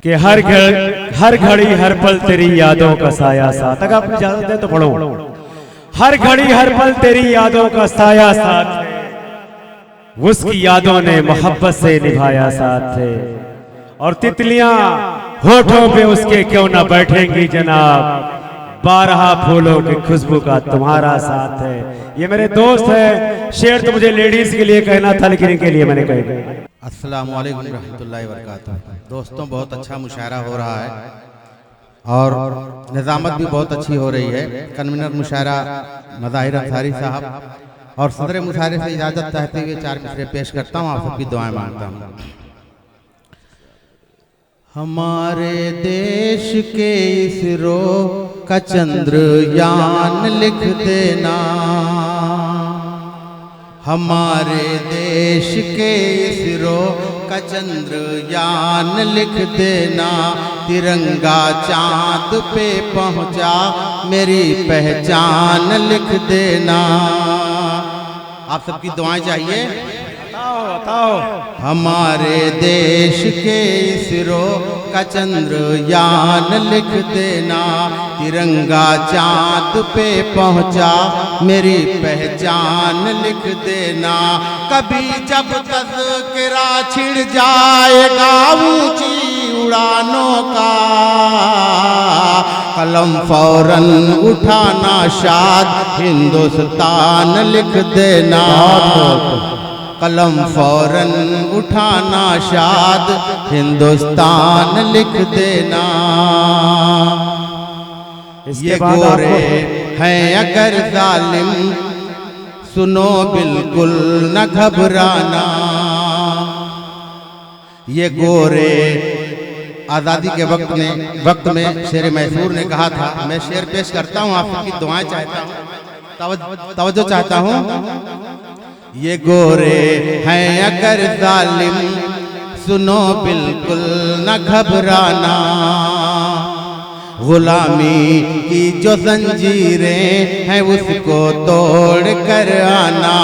कि हर घड़ी हर पल तेरी यादों का साया साथ। अगर आप इजाजत दें तो पढ़ो। हर घड़ी हर पल तेरी यादों का साया साथ है, उसकी यादों ने मोहब्बत से निभाया साथ है, और तितलियां होठों पे उसके क्यों ना बैठेंगी जनाब, 12 फूलों की खुशबू का तुम्हारा साथ है। ये मेरे दोस्त है, शेर तो मुझे लेडीज के लिए कहना था लेकिन इनके लिए मैंने कह दिया। अस्सलामु अलैकुम रहमतुल्लाहि व बरकातुहू। दोस्तों, बहुत अच्छा मुशायरा हो रहा है और निज़ामत भी बहुत अच्छी हो रही है। कन्वीनर मुशायरा मज़ाहिर अंसारी साहब और सदर मुशायरे से इजाज़त चाहते हुए 4 मिसरे पेश करता हूँ, आप सबकी दुआएं मांगता हूँ। हमारे देश के इसरो का चंद्रयान लिख देना, हमारे देश के इसरो का चंद्रयान लिख देना, तिरंगा चांद पे पहुंचा मेरी पहचान लिख देना। आप सबकी दुआएं चाहिए, बताओ। हमारे देश के इसरो का चंद्रयान लिख देना, तिरंगा चांद पे पहुंचा मेरी पहचान लिख देना। कभी जब तज़किरा छिड़ जाएगा ऊंची उड़ानों का, कलम फौरन उठाना शाद हिंदुस्तान लिख देना, कलम फौरन उठाना शाद हिंदुस्तान लिख देना। ये गोरे हैं अगर जालिम सुनो बिल्कुल न घबराना, ये गोरे आज़ादी के वक्त में शेर मैसूर ने कहा था। मैं शेर पेश करता हूँ, आप सबकी दुआएं चाहता हूँ, तवज्जो चाहता हूँ। ये गोरे हैं अगर जालिम सुनो बिल्कुल न घबराना, गुलामी की जो जंजीरें हैं उसको तोड़ कर आना,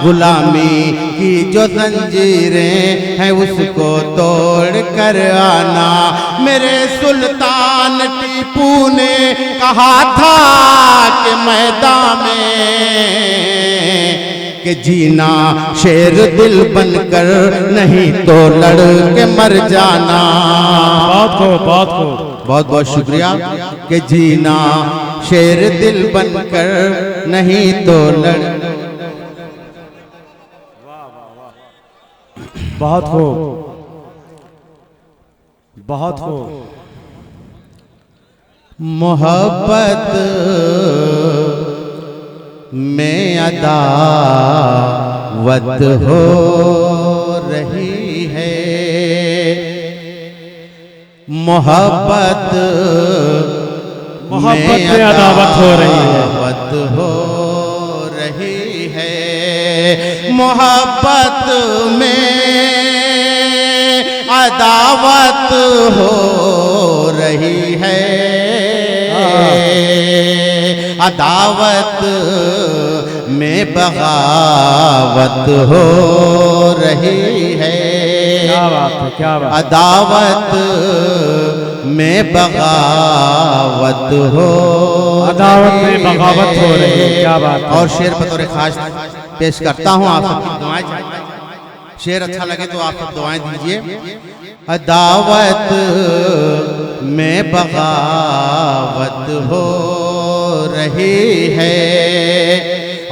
गुलामी की जो जंजीरें हैं उसको तोड़ कर आना। मेरे सुल्तान टीपू ने कहा था कि मैदान में कि जीना शेर दिल बनकर नहीं तो लड़ के मर जाना। बहुत बहुत शुक्रिया। कि जीना शेर दिल बनकर नहीं तो लड़। बहुत हो मोहब्बत में अदावत हो रही है, मोहब्बत में अदावत हो रही है, मोहब्बत में अदावत हो रही है, अदावत में बगावत हो रही है। क्या बात है, क्या बात। अदावत में बगावत हो रही है, क्या बात। और शेर बतौर खास पेश करता हूँ, आप सबकी दुआएं चाहिए। शेर अच्छा लगे तो आप सब दुआएं दीजिए। अदावत में बगावत हो रही है,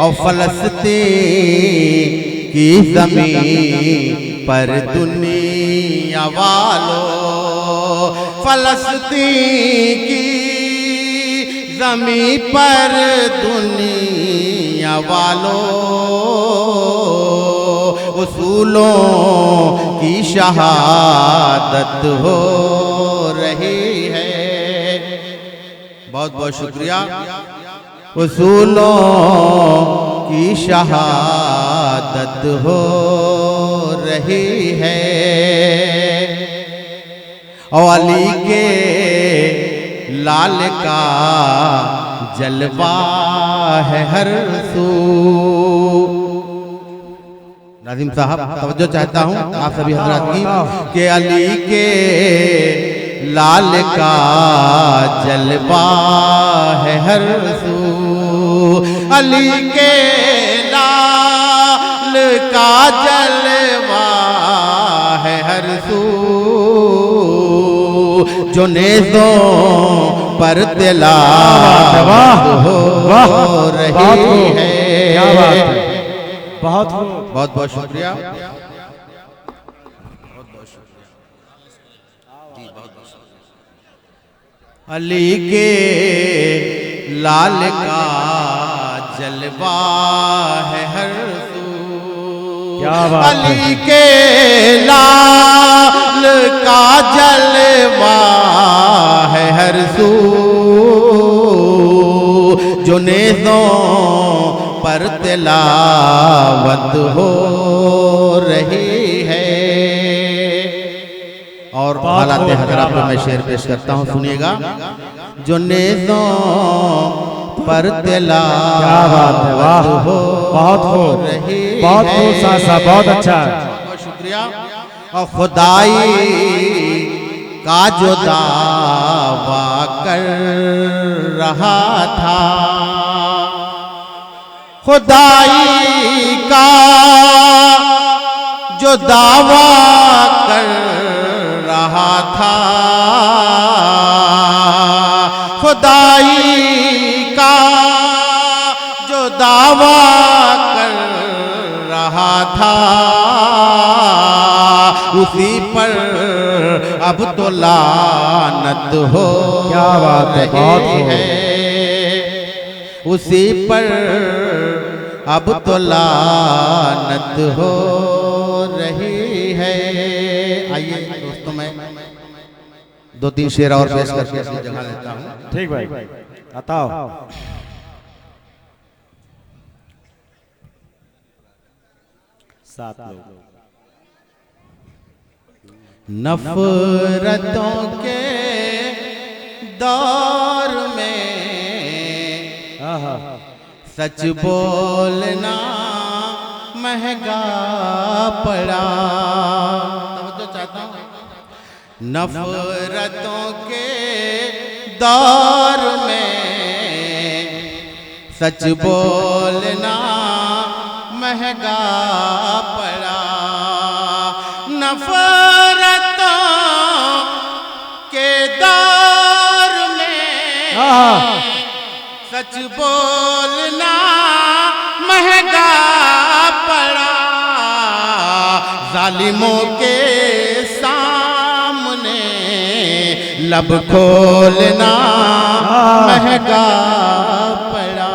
और फलस्तीन की ज़मीन पर दुनिया वालों, फलस्तीन की ज़मीन पर दुनिया वालों, उसूलों की शहादत हो रही है। बहुत बहुत शुक्रिया। उसूलों की शहादत हो रही है, और अली के लाल का जलवा है हर सू। नाज़िम साहब तवज्जो चाहता हूँ आप सभी हजरात की कि अली के लाल का जलवा है हर सू, अली के लाल का जलवा है हर सू, जो नेज़ों पर तिलावत हो रही है। क्या बात है, बहुत बहुत बहुत शुक्रिया। अली के लाल का जलवा है हर सू, क्या बात है। अली के लाल का जलवा है हर सू, जो नेज़ों पर तिलावत हो रही है। और हालात हज़रात में मैं शेर पेश करता हूँ, सुनिएगा। जो नेज़ों पर तिलावत हो रही है। बहुत सा बहुत अच्छा, बहुत शुक्रिया। और खुदाई का जो दावा कर रहा था, खुदाई का जो दावा कर रहा था, खुदाई का जो दावा कर रहा था, उसी पर अब तो लानत हो। क्या बात है, बहुत है, उसी पर अब तो लानत हो रही है। आइए दोस्तों, मैं दो तीन शेर और पेश करके अपनी जगह लेता हूँ। ठीक भाई, बताओ। सात लोग। नफरतों के दौर में सच बोलना महंगा पड़ा। तो चाहता हूँ, नफरतों के दौर में सच बोलना महंगा पड़ा। नफरतों के दौर में सच बोलना महंगा पड़ा। जालिमों के सामने लब खोलना महंगा पड़ा।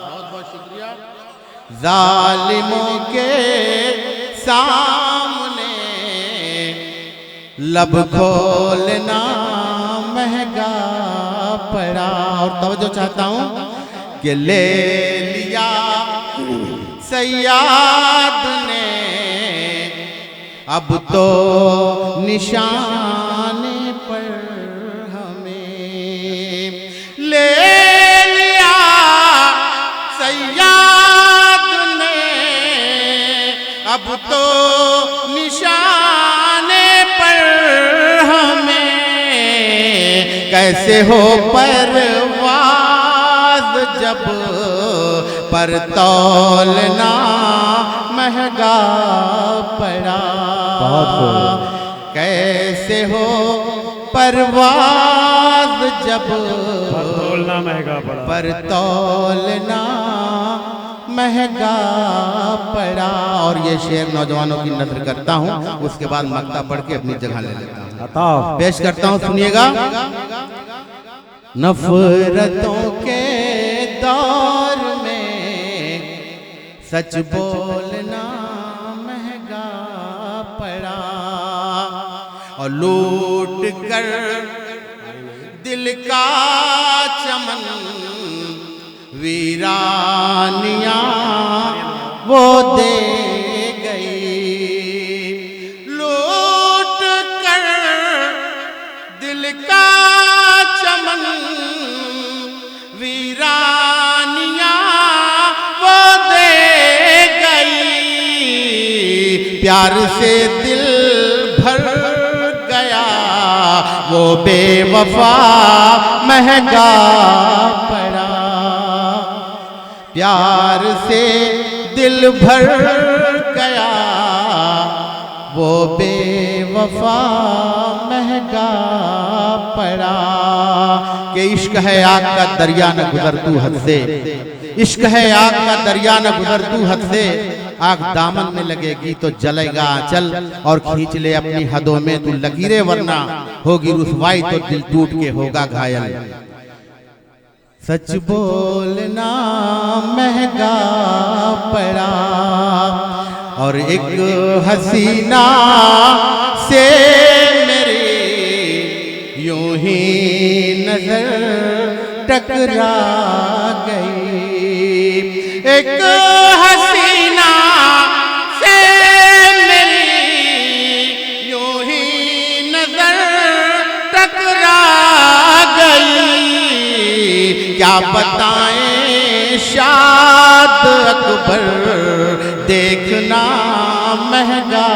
बहुत बहुत शुक्रिया। जालिमों के सामने लब खोलना महंगा पड़ा। और तवज्जो चाहता हूँ कि ले लिया सयाद ने अब तो निशाने पर हमें। ले लिया सयाद ने अब तो निशाने पर हमें। कैसे हो परवाज़ जब पर तौलना महंगा पड़ा। कैसे हो परवाज़ जब तौलना महंगा पड़ा, पर तौलना महंगा पड़ा। और ये शेर नौजवानों की नज़र करता हूँ, उसके बाद मक्ता पढ़ के अपनी जगह ले लेता हूँ। बताओ। पेश करता हूँ, सुनिएगा। नफरतों के दौर में सच बोलना महंगा पड़ा। और लूट कर दिल का चमन वीरानियां वो दे गई। लूट कर दिल का चमन वीरानियां वो दे गई। प्यार से दिल भर गया वो बेवफा महंगा पड़ा। प्यार से दिल भर गया वो बेवफा महंगा पड़ा। कि इश्क है आग का दरिया न गुजर तू हद से, इश्क है आग का दरिया न गुजर तू हद से। आग दामन में लगेगी तो जलेगा चल, और खींच ले अपनी हदों में तू लकीरें, वरना होगी रुसवाई तो दिल टूट के होगा घायल। सच बोलना महंगा पड़ा, और एक हसीना से मेरी यूं ही नजर टकरा गई। एक हसीना से मेरी यूं ही नजर टकरा गई। क्या बताएं शाद अकबर देखना महंगा